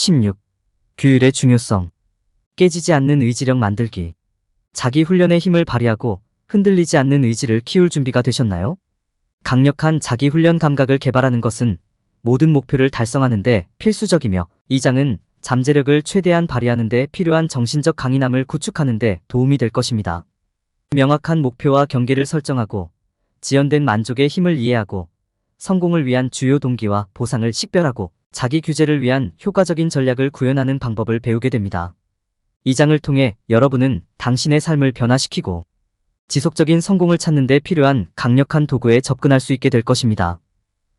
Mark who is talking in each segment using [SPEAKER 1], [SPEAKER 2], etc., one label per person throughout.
[SPEAKER 1] 16. 규율의 중요성. 깨지지 않는 의지력 만들기. 자기 훈련의 힘을 발휘하고 흔들리지 않는 의지를 키울 준비가 되셨나요? 강력한 자기 훈련 감각을 개발하는 것은 모든 목표를 달성하는 데 필수적이며, 이 장은 잠재력을 최대한 발휘하는 데 필요한 정신적 강인함을 구축하는 데 도움이 될 것입니다. 명확한 목표와 경계를 설정하고 지연된 만족의 힘을 이해하고 성공을 위한 주요 동기와 보상을 식별하고 자기 규제를 위한 효과적인 전략을 구현하는 방법을 배우게 됩니다. 이 장을 통해 여러분은 당신의 삶을 변화시키고 지속적인 성공을 찾는 데 필요한 강력한 도구에 접근할 수 있게 될 것입니다.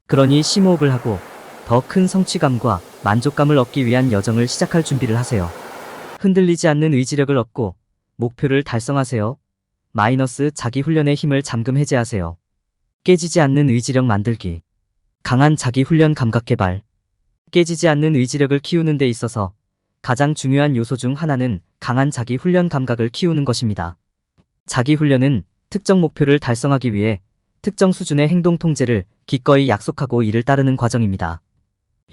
[SPEAKER 1] 그러니 심호흡을 하고 더 큰 성취감과 만족감을 얻기 위한 여정을 시작할 준비를 하세요. 흔들리지 않는 의지력을 얻고 목표를 달성하세요. 마이너스 자기 훈련의 힘을 잠금 해제하세요. 깨지지 않는 의지력 만들기. 강한 자기 훈련 감각 개발. 깨지지 않는 의지력을 키우는 데 있어서 가장 중요한 요소 중 하나는 강한 자기 훈련 감각을 키우는 것입니다. 자기 훈련은 특정 목표를 달성하기 위해 특정 수준의 행동 통제를 기꺼이 약속하고 이를 따르는 과정입니다.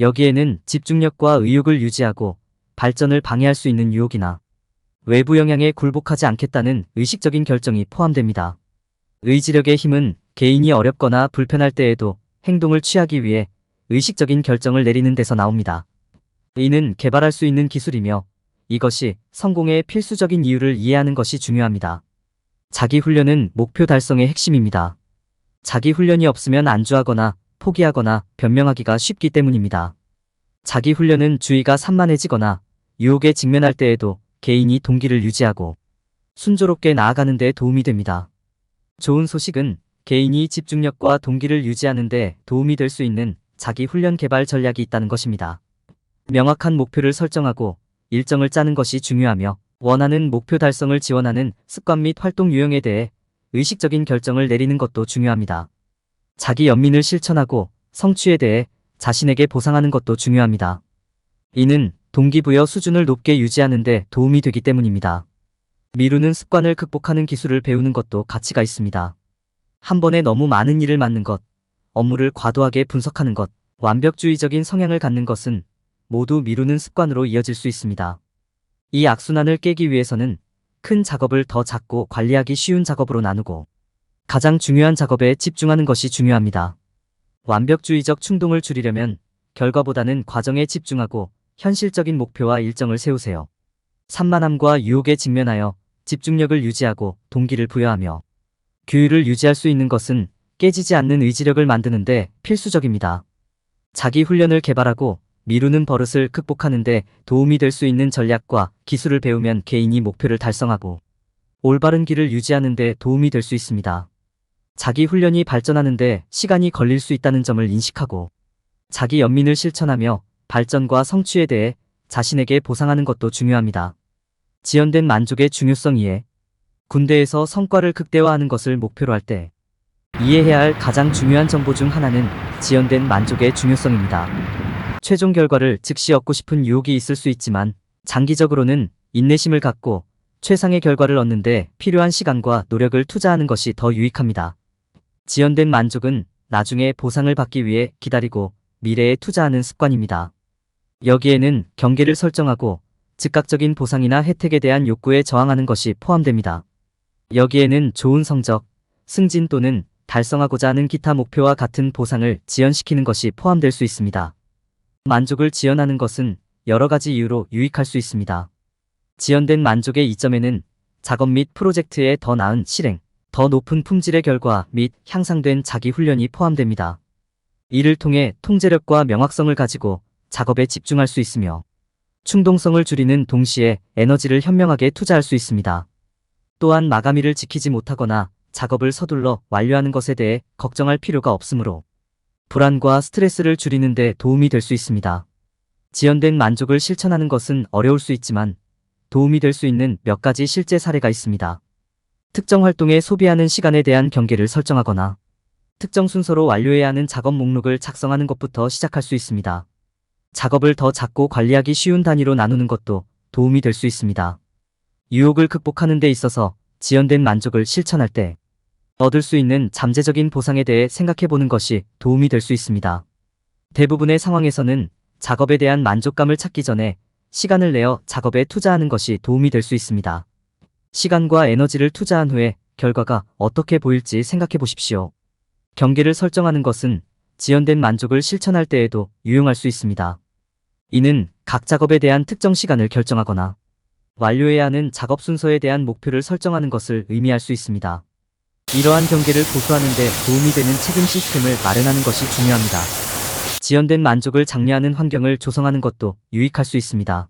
[SPEAKER 1] 여기에는 집중력과 의욕을 유지하고 발전을 방해할 수 있는 유혹이나 외부 영향에 굴복하지 않겠다는 의식적인 결정이 포함됩니다. 의지력의 힘은 개인이 어렵거나 불편할 때에도 행동을 취하기 위해 의식적인 결정을 내리는 데서 나옵니다. 이는 개발할 수 있는 기술이며, 이것이 성공의 필수적인 이유를 이해하는 것이 중요합니다. 자기 훈련은 목표 달성의 핵심입니다. 자기 훈련이 없으면 안주하거나 포기하거나 변명하기가 쉽기 때문입니다. 자기 훈련은 주의가 산만해지거나 유혹에 직면할 때에도 개인이 동기를 유지하고 순조롭게 나아가는 데 도움이 됩니다. 좋은 소식은 개인이 집중력과 동기를 유지하는 데 도움이 될 수 있는 자기 훈련 개발 전략이 있다는 것입니다. 명확한 목표를 설정하고 일정을 짜는 것이 중요하며, 원하는 목표 달성을 지원하는 습관 및 활동 유형에 대해 의식적인 결정을 내리는 것도 중요합니다. 자기 연민을 실천하고 성취에 대해 자신에게 보상하는 것도 중요합니다. 이는 동기부여 수준을 높게 유지하는 데 도움이 되기 때문입니다. 미루는 습관을 극복하는 기술을 배우는 것도 가치가 있습니다. 한 번에 너무 많은 일을 맡는 것, 업무를 과도하게 분석하는 것, 완벽주의적인 성향을 갖는 것은 모두 미루는 습관으로 이어질 수 있습니다. 이 악순환을 깨기 위해서는 큰 작업을 더 작고 관리하기 쉬운 작업으로 나누고 가장 중요한 작업에 집중하는 것이 중요합니다. 완벽주의적 충동을 줄이려면 결과보다는 과정에 집중하고 현실적인 목표와 일정을 세우세요. 산만함과 유혹에 직면하여 집중력을 유지하고 동기를 부여하며 규율을 유지할 수 있는 것은 깨지지 않는 의지력을 만드는 데 필수적입니다. 자기 훈련을 개발하고 미루는 버릇을 극복하는 데 도움이 될 수 있는 전략과 기술을 배우면 개인이 목표를 달성하고 올바른 길을 유지하는 데 도움이 될 수 있습니다. 자기 훈련이 발전하는 데 시간이 걸릴 수 있다는 점을 인식하고 자기 연민을 실천하며 발전과 성취에 대해 자신에게 보상하는 것도 중요합니다. 지연된 만족의 중요성 이해. 군대에서 성과를 극대화하는 것을 목표로 할 때 이해해야 할 가장 중요한 정보 중 하나는 지연된 만족의 중요성입니다. 최종 결과를 즉시 얻고 싶은 유혹이 있을 수 있지만, 장기적으로는 인내심을 갖고 최상의 결과를 얻는 데 필요한 시간과 노력을 투자하는 것이 더 유익합니다. 지연된 만족은 나중에 보상을 받기 위해 기다리고 미래에 투자하는 습관입니다. 여기에는 경계를 설정하고 즉각적인 보상이나 혜택에 대한 욕구에 저항하는 것이 포함됩니다. 여기에는 좋은 성적, 승진 또는 달성하고자 하는 기타 목표와 같은 보상을 지연시키는 것이 포함될 수 있습니다. 만족을 지연하는 것은 여러 가지 이유로 유익할 수 있습니다. 지연된 만족의 이점에는 작업 및 프로젝트의 더 나은 실행, 더 높은 품질의 결과 및 향상된 자기 훈련이 포함됩니다. 이를 통해 통제력과 명확성을 가지고 작업에 집중할 수 있으며 충동성을 줄이는 동시에 에너지를 현명하게 투자할 수 있습니다. 또한 마감일을 지키지 못하거나 작업을 서둘러 완료하는 것에 대해 걱정할 필요가 없으므로 불안과 스트레스를 줄이는 데 도움이 될 수 있습니다. 지연된 만족을 실천하는 것은 어려울 수 있지만 도움이 될 수 있는 몇 가지 실제 사례가 있습니다. 특정 활동에 소비하는 시간에 대한 경계를 설정하거나 특정 순서로 완료해야 하는 작업 목록을 작성하는 것부터 시작할 수 있습니다. 작업을 더 작고 관리하기 쉬운 단위로 나누는 것도 도움이 될 수 있습니다. 유혹을 극복하는 데 있어서 지연된 만족을 실천할 때 얻을 수 있는 잠재적인 보상에 대해 생각해보는 것이 도움이 될 수 있습니다. 대부분의 상황에서는 작업에 대한 만족감을 찾기 전에 시간을 내어 작업에 투자하는 것이 도움이 될 수 있습니다. 시간과 에너지를 투자한 후에 결과가 어떻게 보일지 생각해 보십시오. 경계를 설정하는 것은 지연된 만족을 실천할 때에도 유용할 수 있습니다. 이는 각 작업에 대한 특정 시간을 결정하거나 완료해야 하는 작업 순서에 대한 목표를 설정하는 것을 의미할 수 있습니다. 이러한 경계를 고수하는 데 도움이 되는 책임 시스템을 마련하는 것이 중요합니다. 지연된 만족을 장려하는 환경을 조성하는 것도 유익할 수 있습니다.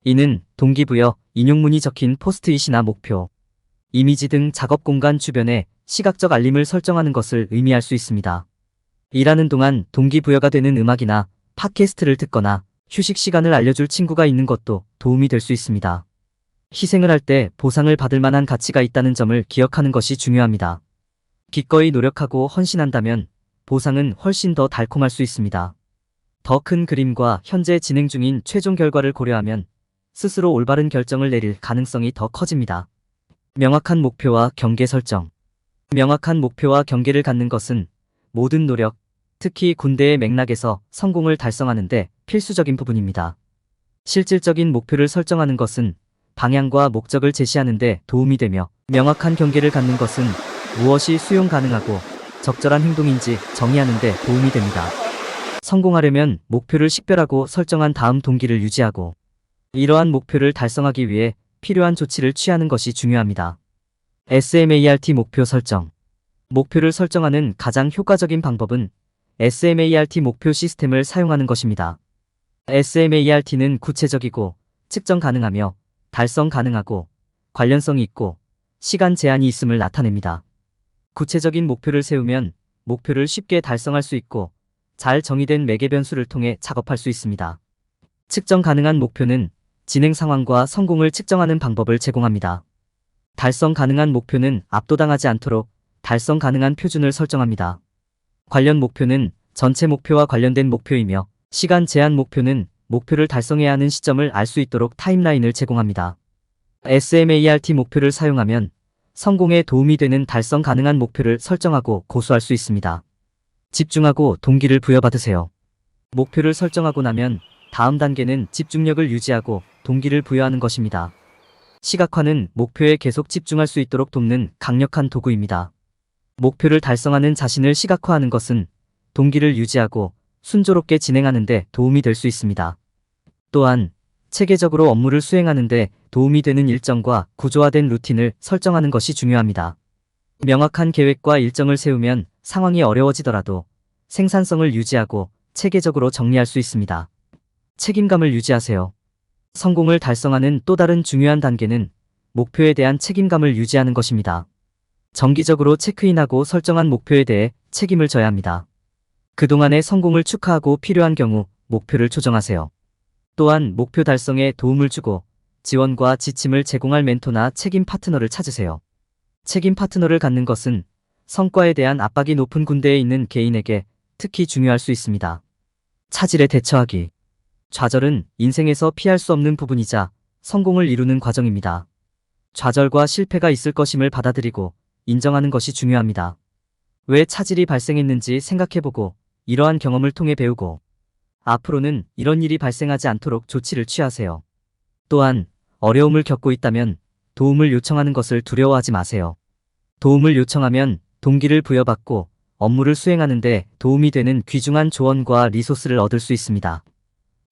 [SPEAKER 1] 이는 동기부여, 인용문이 적힌 포스트잇이나 목표, 이미지 등 작업 공간 주변에 시각적 알림을 설정하는 것을 의미할 수 있습니다. 일하는 동안 동기부여가 되는 음악이나 팟캐스트를 듣거나 휴식 시간을 알려줄 친구가 있는 것도 도움이 될 수 있습니다. 희생을 할 때 보상을 받을 만한 가치가 있다는 점을 기억하는 것이 중요합니다. 기꺼이 노력하고 헌신한다면 보상은 훨씬 더 달콤할 수 있습니다. 더 큰 그림과 현재 진행 중인 최종 결과를 고려하면 스스로 올바른 결정을 내릴 가능성이 더 커집니다. 명확한 목표와 경계 설정. 명확한 목표와 경계를 갖는 것은 모든 노력, 특히 군대의 맥락에서 성공을 달성하는 데 필수적인 부분입니다. 실질적인 목표를 설정하는 것은 방향과 목적을 제시하는 데 도움이 되며, 명확한 경계를 갖는 것은 무엇이 수용 가능하고 적절한 행동인지 정의하는 데 도움이 됩니다. 성공하려면 목표를 식별하고 설정한 다음 동기를 유지하고, 이러한 목표를 달성하기 위해 필요한 조치를 취하는 것이 중요합니다. SMART 목표 설정. 목표를 설정하는 가장 효과적인 방법은 SMART 목표 시스템을 사용하는 것입니다. SMART는 구체적이고 측정 가능하며 달성 가능하고 관련성이 있고 시간 제한이 있음을 나타냅니다. 구체적인 목표를 세우면 목표를 쉽게 달성할 수 있고 잘 정의된 매개 변수를 통해 작업할 수 있습니다. 측정 가능한 목표는 진행 상황과 성공을 측정하는 방법을 제공합니다. 달성 가능한 목표는 압도당하지 않도록 달성 가능한 표준을 설정합니다. 관련 목표는 전체 목표와 관련된 목표이며, 시간 제한 목표는 목표를 달성해야 하는 시점을 알 수 있도록 타임라인을 제공합니다. SMART 목표를 사용하면 성공에 도움이 되는 달성 가능한 목표를 설정하고 고수할 수 있습니다. 집중하고 동기를 부여받으세요. 목표를 설정하고 나면 다음 단계는 집중력을 유지하고 동기를 부여하는 것입니다. 시각화는 목표에 계속 집중할 수 있도록 돕는 강력한 도구입니다. 목표를 달성하는 자신을 시각화하는 것은 동기를 유지하고 순조롭게 진행하는 데 도움이 될 수 있습니다. 또한 체계적으로 업무를 수행하는 데 도움이 되는 일정과 구조화된 루틴을 설정하는 것이 중요합니다. 명확한 계획과 일정을 세우면 상황이 어려워지더라도 생산성을 유지하고 체계적으로 정리할 수 있습니다. 책임감을 유지하세요. 성공을 달성하는 또 다른 중요한 단계는 목표에 대한 책임감을 유지하는 것입니다. 정기적으로 체크인하고 설정한 목표에 대해 책임을 져야 합니다. 그동안의 성공을 축하하고 필요한 경우 목표를 조정하세요. 또한 목표 달성에 도움을 주고 지원과 지침을 제공할 멘토나 책임 파트너를 찾으세요. 책임 파트너를 갖는 것은 성과에 대한 압박이 높은 군대에 있는 개인에게 특히 중요할 수 있습니다. 차질에 대처하기. 좌절은 인생에서 피할 수 없는 부분이자 성공을 이루는 과정입니다. 좌절과 실패가 있을 것임을 받아들이고 인정하는 것이 중요합니다. 왜 차질이 발생했는지 생각해보고 이러한 경험을 통해 배우고 앞으로는 이런 일이 발생하지 않도록 조치를 취하세요. 또한 어려움을 겪고 있다면 도움을 요청하는 것을 두려워하지 마세요. 도움을 요청하면 동기를 부여받고 업무를 수행하는 데 도움이 되는 귀중한 조언과 리소스를 얻을 수 있습니다.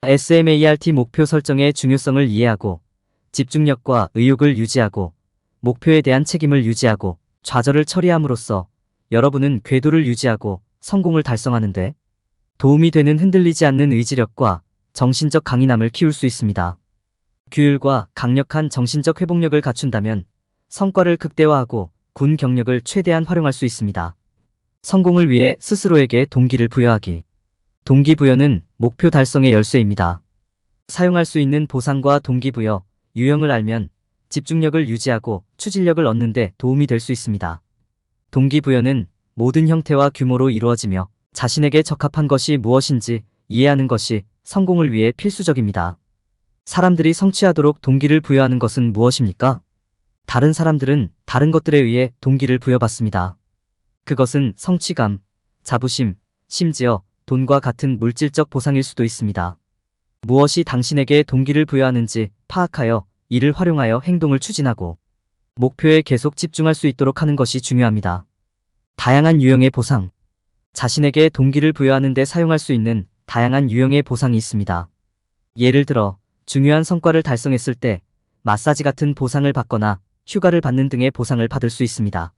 [SPEAKER 1] SMART 목표 설정의 중요성을 이해하고 집중력과 의욕을 유지하고 목표에 대한 책임을 유지하고 좌절을 처리함으로써 여러분은 궤도를 유지하고 성공을 달성하는데 도움이 되는 흔들리지 않는 의지력과 정신적 강인함을 키울 수 있습니다. 규율과 강력한 정신적 회복력을 갖춘다면 성과를 극대화하고 군 경력을 최대한 활용할 수 있습니다. 성공을 위해 스스로에게 동기를 부여하기. 동기부여는 목표 달성의 열쇠입니다. 사용할 수 있는 보상과 동기부여, 유형을 알면 집중력을 유지하고 추진력을 얻는 데 도움이 될 수 있습니다. 동기부여는 모든 형태와 규모로 이루어지며 자신에게 적합한 것이 무엇인지 이해하는 것이 성공을 위해 필수적입니다. 사람들이 성취하도록 동기를 부여하는 것은 무엇입니까? 다른 사람들은 다른 것들에 의해 동기를 부여받습니다. 그것은 성취감, 자부심, 심지어 돈과 같은 물질적 보상일 수도 있습니다. 무엇이 당신에게 동기를 부여하는지 파악하여 이를 활용하여 행동을 추진하고 목표에 계속 집중할 수 있도록 하는 것이 중요합니다. 다양한 유형의 보상. 자신에게 동기를 부여하는 데 사용할 수 있는 다양한 유형의 보상이 있습니다. 예를 들어 중요한 성과를 달성했을 때 마사지 같은 보상을 받거나 휴가를 받는 등의 보상을 받을 수 있습니다.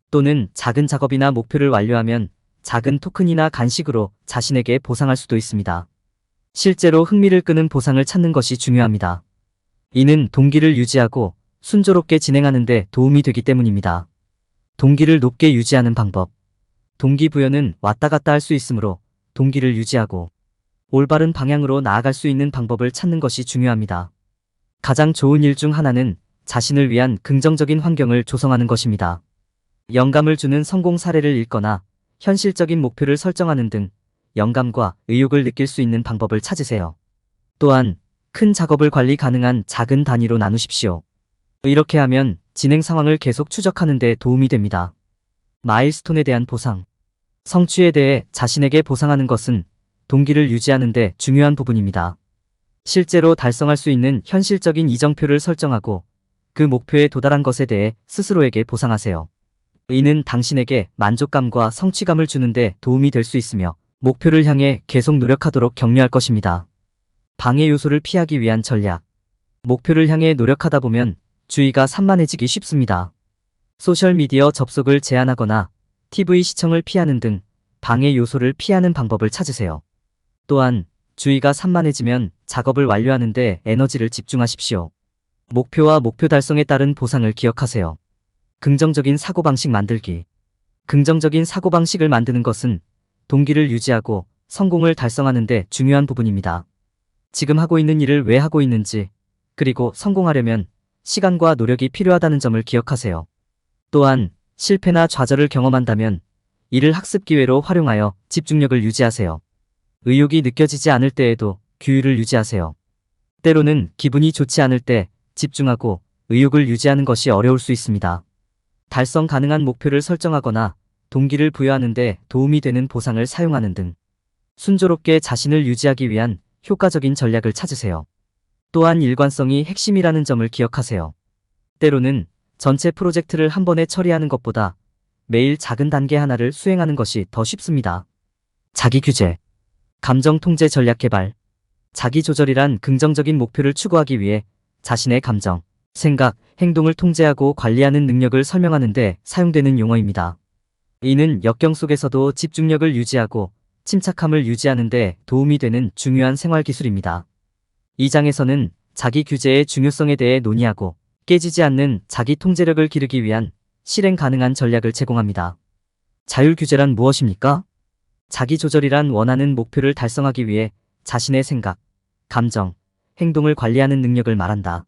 [SPEAKER 1] 또는 작은 작업이나 목표를 완료하면 작은 토큰이나 간식으로 자신에게 보상할 수도 있습니다. 실제로 흥미를 끄는 보상을 찾는 것이 중요합니다. 이는 동기를 유지하고 순조롭게 진행하는 데 도움이 되기 때문입니다. 동기를 높게 유지하는 방법. 동기부여는 왔다 갔다 할 수 있으므로 동기를 유지하고 올바른 방향으로 나아갈 수 있는 방법을 찾는 것이 중요합니다. 가장 좋은 일 중 하나는 자신을 위한 긍정적인 환경을 조성하는 것입니다. 영감을 주는 성공 사례를 읽거나 현실적인 목표를 설정하는 등 영감과 의욕을 느낄 수 있는 방법을 찾으세요. 또한 큰 작업을 관리 가능한 작은 단위로 나누십시오. 이렇게 하면 진행 상황을 계속 추적하는 데 도움이 됩니다. 마일스톤에 대한 보상. 성취에 대해 자신에게 보상하는 것은 동기를 유지하는 데 중요한 부분입니다. 실제로 달성할 수 있는 현실적인 이정표를 설정하고 그 목표에 도달한 것에 대해 스스로에게 보상하세요. 이는 당신에게 만족감과 성취감을 주는데 도움이 될 수 있으며 목표를 향해 계속 노력하도록 격려할 것입니다. 방해 요소를 피하기 위한 전략. 목표를 향해 노력하다 보면 주의가 산만해지기 쉽습니다. 소셜미디어 접속을 제한하거나 TV 시청을 피하는 등 방해 요소를 피하는 방법을 찾으세요. 또한 주의가 산만해지면 작업을 완료하는 데 에너지를 집중하십시오. 목표와 목표 달성에 따른 보상을 기억하세요. 긍정적인 사고방식 만들기. 긍정적인 사고방식을 만드는 것은 동기를 유지하고 성공을 달성하는 데 중요한 부분입니다. 지금 하고 있는 일을 왜 하고 있는지, 그리고 성공하려면 시간과 노력이 필요하다는 점을 기억하세요. 또한 실패나 좌절을 경험한다면 이를 학습 기회로 활용하여 집중력을 유지하세요. 의욕이 느껴지지 않을 때에도 규율을 유지하세요. 때로는 기분이 좋지 않을 때 집중하고 의욕을 유지하는 것이 어려울 수 있습니다. 달성 가능한 목표를 설정하거나 동기를 부여하는 데 도움이 되는 보상을 사용하는 등 순조롭게 자신을 유지하기 위한 효과적인 전략을 찾으세요. 또한 일관성이 핵심이라는 점을 기억하세요. 때로는 전체 프로젝트를 한 번에 처리하는 것보다 매일 작은 단계 하나를 수행하는 것이 더 쉽습니다. 자기 규제. 감정 통제 전략 개발. 자기 조절이란 긍정적인 목표를 추구하기 위해 자신의 감정, 생각, 행동을 통제하고 관리하는 능력을 설명하는 데 사용되는 용어입니다. 이는 역경 속에서도 집중력을 유지하고 침착함을 유지하는 데 도움이 되는 중요한 생활 기술입니다. 이 장에서는 자기 규제의 중요성에 대해 논의하고 깨지지 않는 자기 통제력을 기르기 위한 실행 가능한 전략을 제공합니다. 자율 규제란 무엇입니까? 자기 조절이란 원하는 목표를 달성하기 위해 자신의 생각, 감정, 행동을 관리하는 능력을 말한다.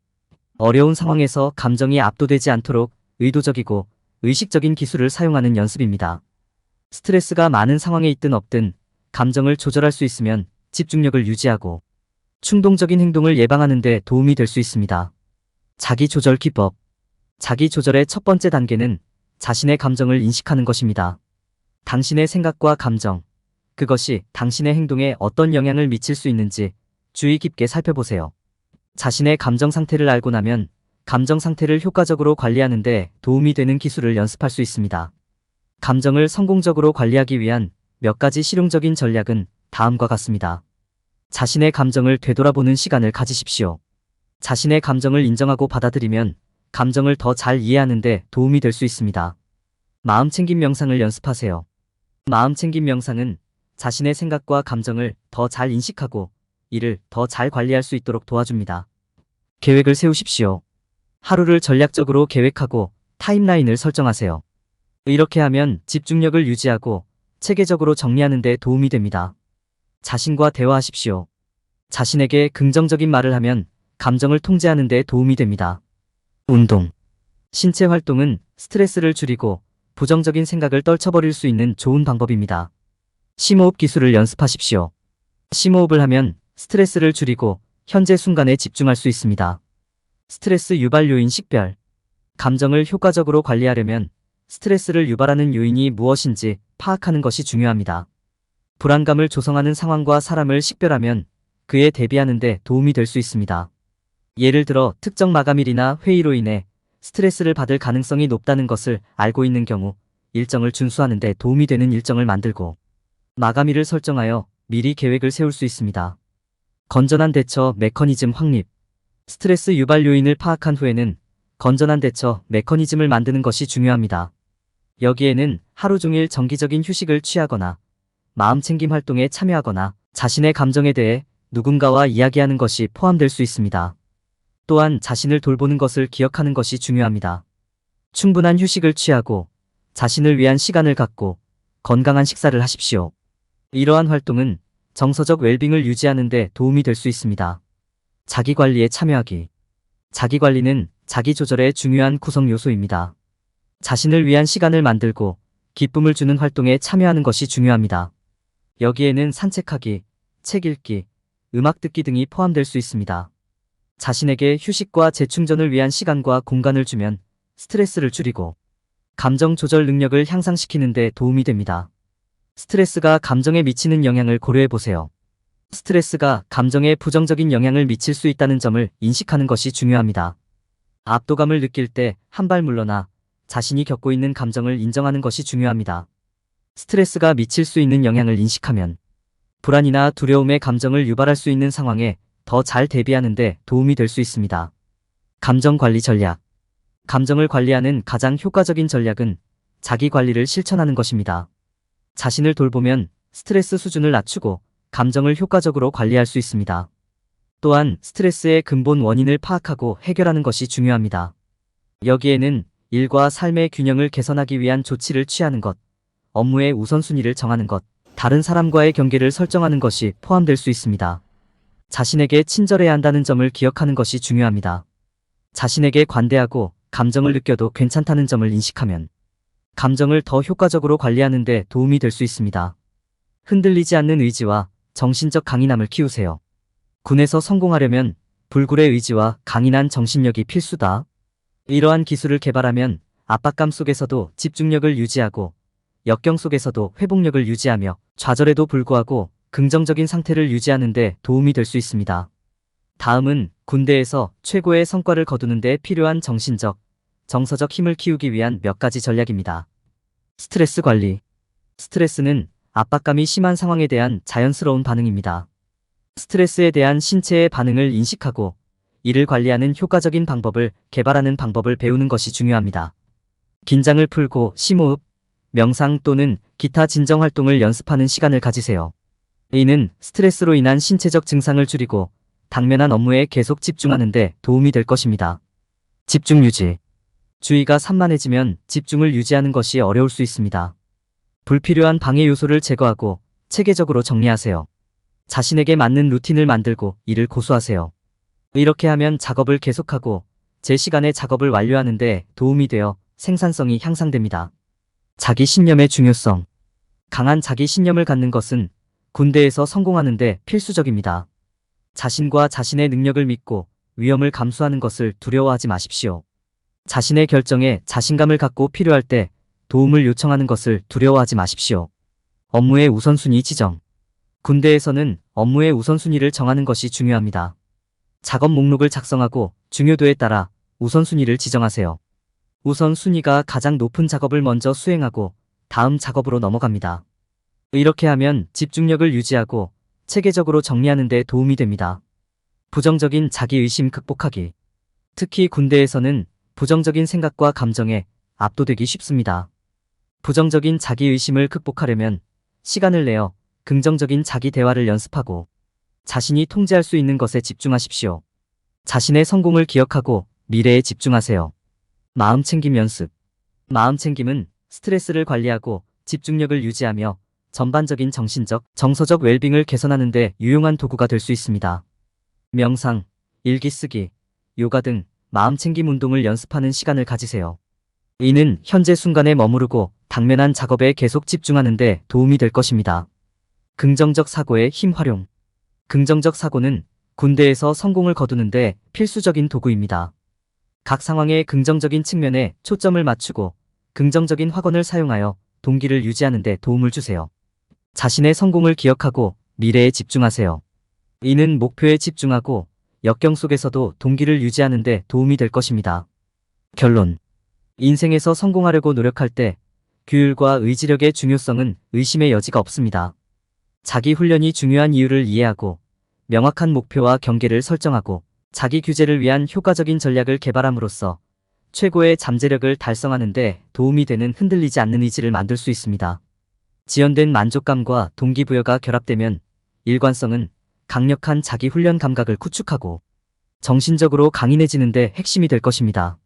[SPEAKER 1] 어려운 상황에서 감정이 압도되지 않도록 의도적이고 의식적인 기술을 사용하는 연습입니다. 스트레스가 많은 상황에 있든 없든 감정을 조절할 수 있으면 집중력을 유지하고 충동적인 행동을 예방하는 데 도움이 될 수 있습니다. 자기 조절 기법. 자기 조절의 첫 번째 단계는 자신의 감정을 인식하는 것입니다. 당신의 생각과 감정, 그것이 당신의 행동에 어떤 영향을 미칠 수 있는지 주의 깊게 살펴보세요. 자신의 감정 상태를 알고 나면 감정 상태를 효과적으로 관리하는 데 도움이 되는 기술을 연습할 수 있습니다. 감정을 성공적으로 관리하기 위한 몇 가지 실용적인 전략은 다음과 같습니다. 자신의 감정을 되돌아보는 시간을 가지십시오. 자신의 감정을 인정하고 받아들이면 감정을 더 잘 이해하는 데 도움이 될 수 있습니다. 마음챙김 명상을 연습하세요. 마음챙김 명상은 자신의 생각과 감정을 더 잘 인식하고 이를 더 잘 관리할 수 있도록 도와줍니다. 계획을 세우십시오. 하루를 전략적으로 계획하고 타임라인을 설정하세요. 이렇게 하면 집중력을 유지하고 체계적으로 정리하는 데 도움이 됩니다. 자신과 대화하십시오. 자신에게 긍정적인 말을 하면 감정을 통제하는 데 도움이 됩니다. 운동. 신체 활동은 스트레스를 줄이고 부정적인 생각을 떨쳐버릴 수 있는 좋은 방법입니다. 심호흡 기술을 연습하십시오. 심호흡을 하면 스트레스를 줄이고 현재 순간에 집중할 수 있습니다. 스트레스 유발 요인 식별. 감정을 효과적으로 관리하려면 스트레스를 유발하는 요인이 무엇인지 파악하는 것이 중요합니다. 불안감을 조성하는 상황과 사람을 식별하면 그에 대비하는 데 도움이 될 수 있습니다. 예를 들어 특정 마감일이나 회의로 인해 스트레스를 받을 가능성이 높다는 것을 알고 있는 경우 일정을 준수하는 데 도움이 되는 일정을 만들고 마감일을 설정하여 미리 계획을 세울 수 있습니다. 건전한 대처 메커니즘 확립. 스트레스 유발 요인을 파악한 후에는 건전한 대처 메커니즘을 만드는 것이 중요합니다. 여기에는 하루 종일 정기적인 휴식을 취하거나 마음챙김 활동에 참여하거나 자신의 감정에 대해 누군가와 이야기하는 것이 포함될 수 있습니다. 또한 자신을 돌보는 것을 기억하는 것이 중요합니다. 충분한 휴식을 취하고 자신을 위한 시간을 갖고 건강한 식사를 하십시오. 이러한 활동은 정서적 웰빙을 유지하는 데 도움이 될 수 있습니다. 자기관리에 참여하기. 자기관리는 자기조절의 중요한 구성 요소입니다. 자신을 위한 시간을 만들고 기쁨을 주는 활동에 참여하는 것이 중요합니다. 여기에는 산책하기, 책 읽기, 음악 듣기 등이 포함될 수 있습니다. 자신에게 휴식과 재충전을 위한 시간과 공간을 주면 스트레스를 줄이고 감정 조절 능력을 향상시키는 데 도움이 됩니다. 스트레스가 감정에 미치는 영향을 고려해 보세요. 스트레스가 감정에 부정적인 영향을 미칠 수 있다는 점을 인식하는 것이 중요합니다. 압도감을 느낄 때 한 발 물러나 자신이 겪고 있는 감정을 인정하는 것이 중요합니다. 스트레스가 미칠 수 있는 영향을 인식하면 불안이나 두려움의 감정을 유발할 수 있는 상황에 더 잘 대비하는 데 도움이 될 수 있습니다. 감정 관리 전략. 감정을 관리하는 가장 효과적인 전략은 자기 관리를 실천하는 것입니다. 자신을 돌보면 스트레스 수준을 낮추고 감정을 효과적으로 관리할 수 있습니다. 또한 스트레스의 근본 원인을 파악하고 해결하는 것이 중요합니다. 여기에는 일과 삶의 균형을 개선하기 위한 조치를 취하는 것, 업무의 우선순위를 정하는 것, 다른 사람과의 경계를 설정하는 것이 포함될 수 있습니다. 자신에게 친절해야 한다는 점을 기억하는 것이 중요합니다. 자신에게 관대하고 감정을 느껴도 괜찮다는 점을 인식하면 감정을 더 효과적으로 관리하는 데 도움이 될 수 있습니다. 흔들리지 않는 의지와 정신적 강인함을 키우세요. 군에서 성공하려면 불굴의 의지와 강인한 정신력이 필수다. 이러한 기술을 개발하면 압박감 속에서도 집중력을 유지하고 역경 속에서도 회복력을 유지하며 좌절에도 불구하고 긍정적인 상태를 유지하는 데 도움이 될 수 있습니다. 다음은 군대에서 최고의 성과를 거두는 데 필요한 정신적, 정서적 힘을 키우기 위한 몇 가지 전략입니다. 스트레스 관리. 스트레스는 압박감이 심한 상황에 대한 자연스러운 반응입니다. 스트레스에 대한 신체의 반응을 인식하고 이를 관리하는 효과적인 방법을 개발하는 방법을 배우는 것이 중요합니다. 긴장을 풀고 심호흡, 명상 또는 기타 진정 활동을 연습하는 시간을 가지세요. 이는 스트레스로 인한 신체적 증상을 줄이고 당면한 업무에 계속 집중하는 데 도움이 될 것입니다. 집중 유지. 주의가 산만해지면 집중을 유지하는 것이 어려울 수 있습니다. 불필요한 방해 요소를 제거하고 체계적으로 정리하세요. 자신에게 맞는 루틴을 만들고 이를 고수하세요. 이렇게 하면 작업을 계속하고 제 시간에 작업을 완료하는 데 도움이 되어 생산성이 향상됩니다. 자기 신념의 중요성. 강한 자기 신념을 갖는 것은 군대에서 성공하는 데 필수적입니다. 자신과 자신의 능력을 믿고 위험을 감수하는 것을 두려워하지 마십시오. 자신의 결정에 자신감을 갖고 필요할 때 도움을 요청하는 것을 두려워하지 마십시오. 업무의 우선순위 지정. 군대에서는 업무의 우선순위를 정하는 것이 중요합니다. 작업 목록을 작성하고 중요도에 따라 우선순위를 지정하세요. 우선순위가 가장 높은 작업을 먼저 수행하고 다음 작업으로 넘어갑니다. 이렇게 하면 집중력을 유지하고 체계적으로 정리하는 데 도움이 됩니다. 부정적인 자기의심 극복하기. 특히 군대에서는 부정적인 생각과 감정에 압도되기 쉽습니다. 부정적인 자기의심을 극복하려면 시간을 내어 긍정적인 자기 대화를 연습하고 자신이 통제할 수 있는 것에 집중하십시오. 자신의 성공을 기억하고 미래에 집중하세요. 마음챙김 연습. 마음챙김은 스트레스를 관리하고 집중력을 유지하며 전반적인 정신적, 정서적 웰빙을 개선하는 데 유용한 도구가 될 수 있습니다. 명상, 일기 쓰기, 요가 등 마음챙김 운동을 연습하는 시간을 가지세요. 이는 현재 순간에 머무르고 당면한 작업에 계속 집중하는 데 도움이 될 것입니다. 긍정적 사고의 힘 활용. 긍정적 사고는 군대에서 성공을 거두는 데 필수적인 도구입니다. 각 상황의 긍정적인 측면에 초점을 맞추고 긍정적인 확언을 사용하여 동기를 유지하는 데 도움을 주세요. 자신의 성공을 기억하고 미래에 집중하세요. 이는 목표에 집중하고 역경 속에서도 동기를 유지하는 데 도움이 될 것입니다. 결론. 인생에서 성공하려고 노력할 때 규율과 의지력의 중요성은 의심의 여지가 없습니다. 자기 훈련이 중요한 이유를 이해하고 명확한 목표와 경계를 설정하고 자기 규제를 위한 효과적인 전략을 개발함으로써 최고의 잠재력을 달성하는 데 도움이 되는 흔들리지 않는 의지를 만들 수 있습니다. 지연된 만족감과 동기부여가 결합되면 일관성은 강력한 자기 훈련 감각을 구축하고 정신적으로 강인해지는 데 핵심이 될 것입니다.